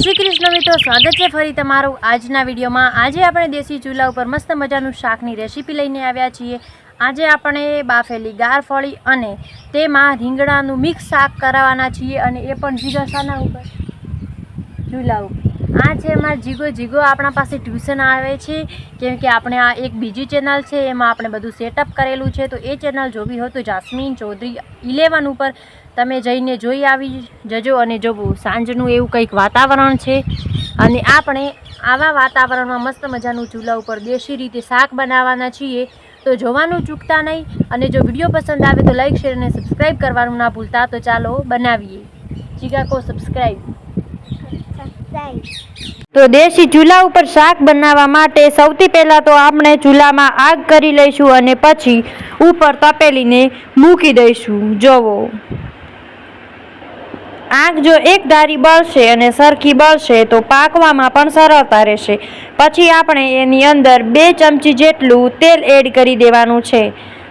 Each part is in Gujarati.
શ્રી કૃષ્ણ મિત્રો, સ્વાગત છે ફરી તમારું આજના વિડીયોમાં। આજે આપણે દેશી ચૂલા ઉપર મસ્ત મજાનું શાકની રેસીપી લઈને આવ્યા છીએ। આજે આપણે બાફેલી ગારફળી અને તેમાં રીંગણાનું મિક્સ શાક કરાવવાના છીએ, અને એ પણ જીગા શાના ઉપર, ચૂલા ઉપર। આ છે એમાં જીગો આપણા પાસે ટ્યુશન આવે છે, કેમ કે આપણે આ એક બીજી ચેનલ છે, એમાં આપણે બધું સેટઅપ કરેલું છે। તો એ ચેનલ જોવી હોય તો જાસ્મીન ચૌધરી 11 ઉપર તમે જઈને જોઈ આવી જજો। અને જોવું સાંજનું એવું કંઈક વાતાવરણ છે, અને આપણે આવા વાતાવરણમાં મસ્ત મજાનું ચૂલા ઉપર દેશી રીતે શાક બનાવવાના છીએ। તો જોવાનું ચૂકતા નહીં, અને જો વિડીયો પસંદ આવે તો લાઈક શેર અને સબસ્ક્રાઈબ કરવાનું ના ભૂલતા। તો ચાલો બનાવીએ। જીગા કો સબસ્ક્રાઈબ। તો દેશી ચૂલા ઉપર શાક બનાવવા માટે સૌથી પહેલાં તો આપણે ચૂલામાં આગ કરી લઈશું, અને પછી ઉપર તપેલીને મૂકી દઈશું। જોવો આગ જો એક ધારી બળશે અને સરખી બળશે તો પાકવામાં પણ સરળતા રહેશે। પછી આપણે એની અંદર 2 ચમચી જેટલું તેલ એડ કરી દેવાનું છે।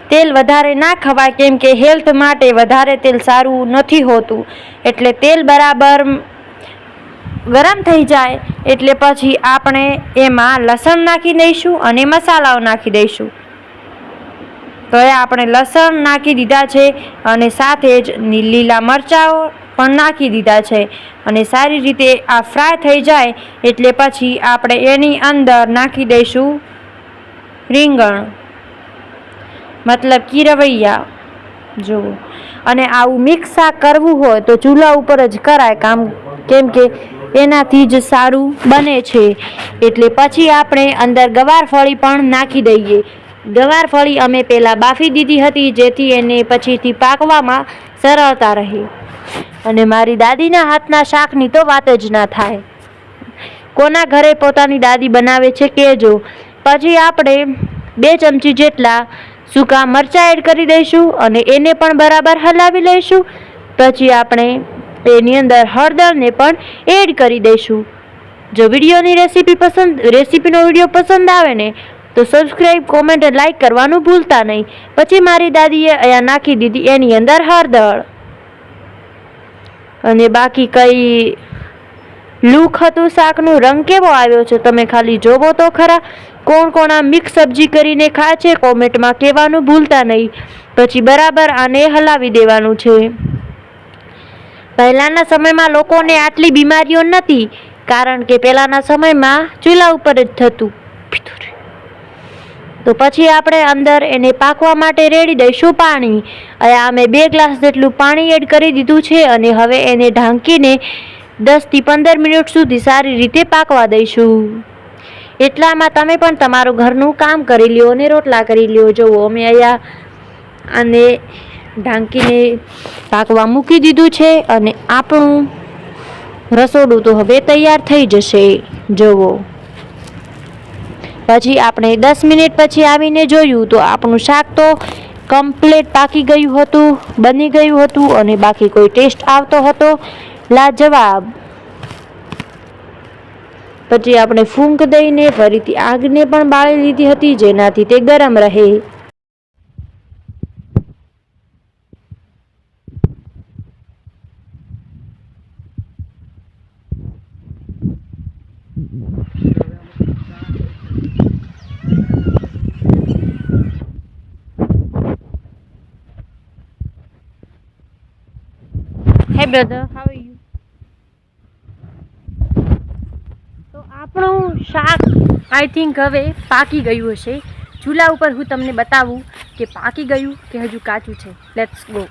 તેલ વધારે ના ખવાય, કેમ કે હેલ્થ માટે વધારે તેલ સારું નથી હોતું। એટલે તેલ બરાબર ગરમ થઈ જાય એટલે પછી આપણે એમાં લસણ નાખી દઈશું અને મસાલાઓ નાખી દઈશું। તો એ આપણે લસણ નાખી દીધા છે, અને સાથે જ લીલા મરચાઓ પણ નાખી દીધા છે, અને સારી રીતે આ ફ્રાય થઈ જાય એટલે પછી આપણે એની અંદર નાખી દઈશું રીંગણ, મતલબ કે રવૈયા। જુઓ, અને આવું મિક્સ શાક કરવું હોય તો ચૂલા ઉપર જ કરાય કામ, કેમ કે એનાથી જ સારું બને છે। એટલે પછી આપણે અંદર ગવારફળી પણ નાખી દઈએ। ગવારફળી અમે પહેલાં બાફી દીધી હતી, જેથી એને પછીથી પાકવામાં સરળતા રહે। અને મારી દાદીના હાથના શાકની તો વાત જ ના થાય। કોના ઘરે પોતાની દાદી બનાવે છે કહેજો। પછી આપણે 2 ચમચી જેટલા સૂકા મરચાં એડ કરી દઈશું, અને એને પણ બરાબર હલાવી લઈશું। પછી આપણે એની અંદર હળદરને પણ એડ કરી દઈશું। જો રેસીપીનો વિડીયો પસંદ આવે ને તો સબસ્ક્રાઈબ, કોમેન્ટ અને લાઈક કરવાનું ભૂલતા નહીં। પછી મારી દાદીએ અહીંયા નાખી દીધી એની અંદર હળદર, અને બાકી કઈ લુક હતું શાકનું, રંગ કેવો આવ્યો છે તમે ખાલી જોવો તો ખરા। કોણ કોણ આ મિક્સ સબ્જી કરીને ખાય છે કોમેન્ટમાં કહેવાનું ભૂલતા નહીં। પછી બરાબર આને હલાવી દેવાનું છે। પહેલાંના સમયમાં લોકોને આટલી બીમારીઓ નહોતી, કારણ કે પહેલાંના સમયમાં ચૂલા ઉપર જ થતું। તો પછી આપણે અંદર એને પાકવા માટે રેડી દઈશું પાણી। અહીંયા અમે 2 ગ્લાસ જેટલું પાણી એડ કરી દીધું છે, અને હવે એને ઢાંકીને 10 થી 15 મિનિટ સુધી સારી રીતે પાકવા દઈશું। એટલામાં તમે પણ તમારું ઘરનું કામ કરી લ્યો અને રોટલા કરી લ્યો। જુઓ, અમે અહીંયા આને ઢાંકીને પાકવા મૂકી દીધું છે, અને આપણું રસોડું તો હવે તૈયાર થઈ જશે। જુઓ, પછી આપણે 10 મિનિટ પછી આવીને જોયું તો આપણું શાક તો કમ્પ્લીટ પાકી ગયું હતું, બની ગયું હતું, અને બાકી કોઈ ટેસ્ટ આવતો હતો લાજવાબ। પછી આપણે ફૂંક દઈને ફરીથી આગને પણ બાળી લીધી હતી, જેનાથી તે ગરમ રહે। Hey brother, how are you? તો આપણું શાક આઈ થિંક હવે પાકી ગયું હશે। ચૂલા ઉપર હું તમને બતાવું કે પાકી ગયું કે હજુ કાચું છે। Let's go.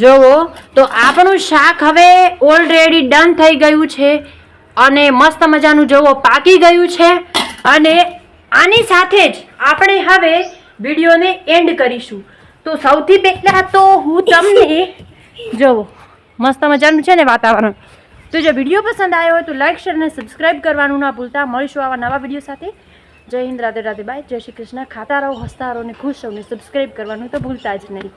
જોવો, તો આપણું શાક હવે ઓલરેડી ડન થઈ ગયું છે, અને મસ્ત મજાનું જોવો પાકી ગયું છે। અને આની સાથે જ આપણે હવે વિડીયોને એન્ડ કરીશું। તો સૌથી પહેલાં તો હું તમને જોવો મસ્ત મજાનું છે ને વાતાવરણ। તો જો વિડીયો પસંદ આવ્યો હોય તો લાઈક શેર અને સબસ્ક્રાઈબ કરવાનું ના ભૂલતા। મળીશું આવા નવા વિડીયો સાથે। જય હિન્દ, રાધે રાધે, બાય, જય શ્રી કૃષ્ણ। ખાતા રહો, હસતા રહો અને ખુશ રહો, અને સબસ્ક્રાઈબ કરવાનું તો ભૂલતા જ નહીં।